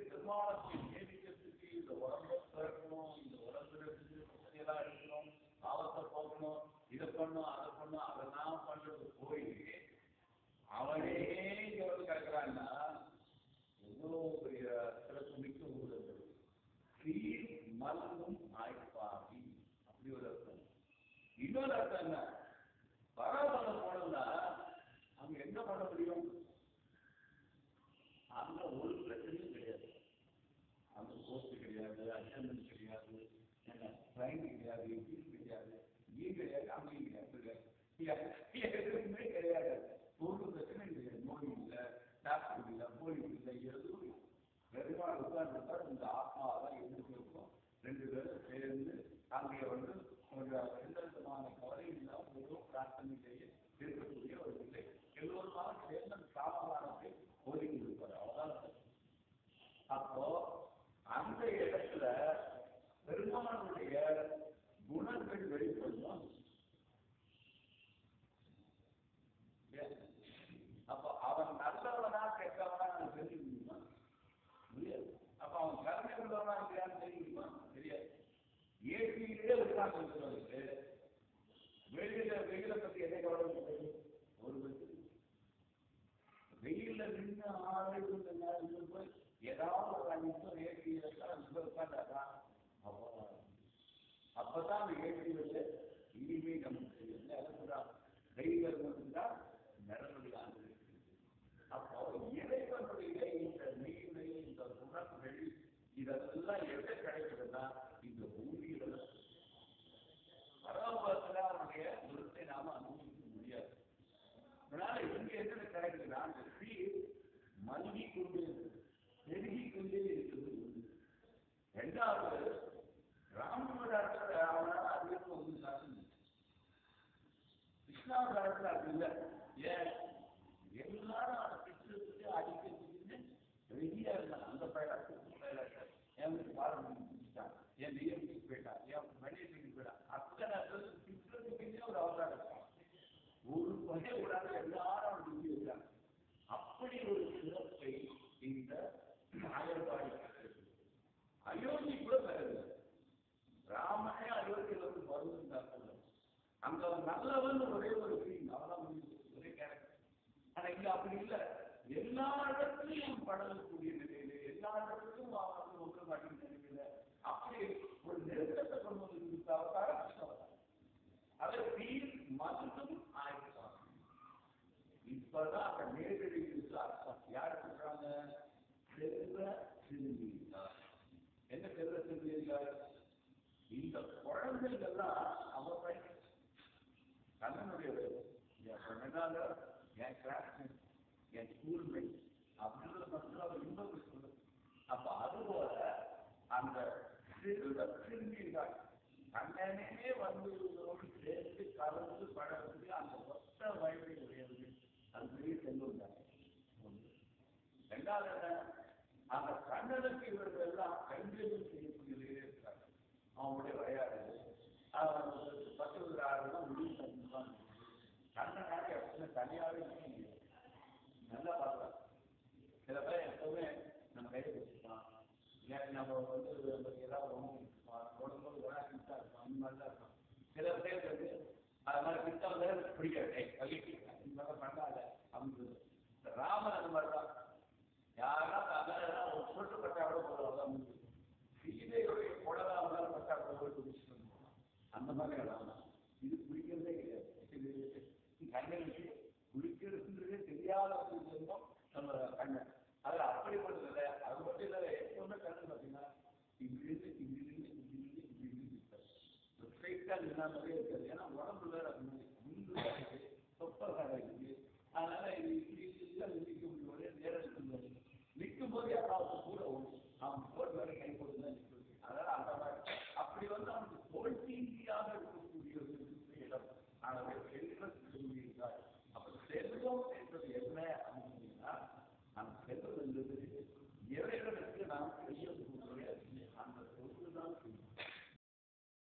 பெருமானத்தை நேசிக்கிறதுக்கு இந்த உடம்பை பிறக்கணும், இந்த உடம்புல இருந்து பிரச்சனையெல்லாம் எடுக்கணும், பாவத்தை போக்கணும், இதை பண்ணும் அதை பண்ணும், அதெல்லாம் பண்றது போய் அவனே எவ்வளவு கிடக்கிறான்னா எவ்வளவு பெரிய சிறப்பு மிக்க ஊழல். சீர் மலமும் ஆய்ப்பாவி அப்படி ஒரு அர்த்தம். இன்னொரு அர்த்தம் என்ன, பரவலம் போனோம்னா அங்க என்ன பண்ண முடியும்? அங்க ஒரு பிரச்சனையும் கிடையாது. அங்க போஸ்ட் கிடையாது, அட்டெண்டன்ஸ் கிடையாது, ட்ரெயின் கிடையாது, ஃபீஸ் கிடையாது, கிடையாது, அங்கேயும் கிடையாது, எதுவுமே கிடையாது. ஒரு பிரச்சனை கிடையாது. நோய் இல்லை, டாக்டர் இல்லை, போலீஸ் இல்லை, எதுவும் இல்லை. பெருமாள் உட்கார்ந்துட்டா இந்த ஆத்மாவெல்லாம் எடுத்து இருக்கும். ரெண்டு பேரும் சேர்ந்து அங்கே வந்து எந்த விதமான கவலையும் இல்லாமல் ஒரு பிரார்த்தனையிலேயே இருக்கக்கூடிய ஒரு நிலை. எல்லோருமாக சேர்ந்து அந்த சாமானத்தை ஒதுக்கி இருப்பார். அவ்வளவுதான். அப்போ அந்த இடத்துல பெருமானுடைய குணங்கள் வெளிப்படணும். அப்ப அவன் நல்லவனா கெட்டவனா தெரிஞ்சு முடியுமா? முடியாது. அப்ப அவன் கருணை உள்ளவனா இல்லையான்னு தெரியுமா? தெரியாது. ஏற்றியிலே உட்கார்ந்து இருக்கிறவருக்கு வெயில பத்தி எதை கவலை ஒரு வெயில நின்று ஆரோக்கியம் போய் ஏதாவது ஒரு நிமிஷம் ஏற்றியில உட்கார்ந்தாக்கா அப்பதான் அந்த ஏற்றியில இனிமே நமக்கு என்ன வெயில மட்டும்தான் நிறமுடியாது. அப்போ இறைவனுடைய இந்த மெய்யுடைய இந்த குணங்கள் இதெல்லாம் எதை கிடைக்கிறதுனா இந்த பூமியில பரவத்துல அவனுடைய குணத்தை நாம அனுபவிக்க முடியாது. அதனால இங்க என்ன கிடைக்குதுன்னா அந்த சீர் மல்கி கொண்டு பெருகி கொண்டே இருக்கிறது. ரெண்டாவது ராமதாரத்துல அவனால அதிகம் வந்து சாப்பிடுது. கிருஷ்ணாவதாரத்துல அது இல்லை. ஏன் எல்லாரும் அதை திட்டத்துக்கு அடிக்கிறதுக்கு ரெடியா இருந்தாங்க. அந்த பயணம் என் வீட்டு பாடம் முடிச்சுட்டான், என் டிஎம்சிக்கு போயிட்டான், என் மெடிசினுக்கு போயிட்டான். அத்தனை திட்டத்துக்குன்னே ஒரு அவதாரம் இருக்கான். ஒரு பகை விடாத எல்லாரும் அவன் டிகிரி இருக்காங்க. அப்படி ஒரு சிறப்பை இந்த ஆயர்பாடி அயோத்தி கூட பெறவில்லை. ராமனே அயோத்தியில் வந்து வருவதுன்னு அங்க நல்லவன் ஒரே ஒரு ஃபீலிங் அவதான் ஒரே கேரக்டர். ஆனா இங்க அப்படி இல்லை. எல்லா இடத்துலையும் படலக்கூடிய நிலையில, எல்லா இடத்துலையும் அவர்கள் ஒன்று மாட்டேங்கிற நிலையில அப்படி ஒரு நெருக்கத்தை கொண்டு வந்து கொடுத்தாவதாக கஷ்டம். அதை தீர் மதும் ஆயிடுச்சாங்க. இப்பதான் அந்த நேரடி அர்த்தம் யார் சொல்றாங்க? செல்வ சிறுமியார். என்ன செல்வ சிறுமியார்? இந்த குழந்தைகள்லாம் அவர் கண்ணனுடைய என் கிளாஸ்மேட், என் ஸ்கூல்மேட் அப்படின்றது மட்டும் அவர் இன்னொரு சொல்லுது. அப்ப அதுபோல அந்த சிறுவ சிறுமிகள் கண்ணனே வந்து சேர்த்து கலந்து பழகுது. அந்த ஒத்த வயதை உடையவர்கள் அது பெரிய செல்வம் தான். ரெண்டாவது என்ன, அந்த கண்ணனுக்கு இவர்கள் எல்லாம் கைங்கரியம் செய்யக்கூடியதே இருக்காங்க. அவங்களுடைய விளையாடுது 10 ஆறுலாம் முடிவு பண்ணிதான் கண்ணனாக எப்பவுமே தனியாகவே நல்லா பார்க்கலாம். சில பேர் எப்பவுமே நம்ம கையை வச்சுக்கலாம், நம்ம வந்து ஏதாவது உடம்பு ஒன்றா கிட்டா இருக்கும், அந்த மாதிரி தான் இருக்கும். சில பேர் வந்து அது மாதிரி கிட்ட பிடிக்காது, இந்த மாதிரி பண்ணாத அப்படின்னு. ராமன் அந்த மாதிரி தான். யாருன்னா ஒரு சொட்டு பட்டா கூட போடுவாங்க. சீதையுடைய குடலாக பட்டா கூட குடிச்சுட்டு வந்துடுவாங்க. அந்த மாதிரி ராமன் இது குடிக்கிறதே கிடையாது. கண்ணனுக்கு குளிக்கிறதுன்றதே தெரியாத இருந்தோம் நம்ம கண்ணன். அதில் அப்படிப்பட்டதில்லை. அது மட்டும் இல்லை, எப்பவுமே கண்ணன் பார்த்தீங்கன்னா இப்படின்னு இப்படின்னு இப்படின்னு இப்படின்னு ஸ்ட்ரைட்டாக நின்னாலே இருக்காது. ஏன்னா உடம்பு வேற முன்பு சொப்பை இருக்கு. அதனால இது இப்படி நிற்க முடியும். நேரம் நிற்கும் போது யாராவது கூட அவன் போட்டு வேற கை போட்டு தான் நிற்கிறது. அதனால அந்த மாதிரி அப்படி வந்து அவனுக்கு தோல்வியாக இருக்கக்கூடிய இடம். ஆனால் செல்வ சிறுமியார்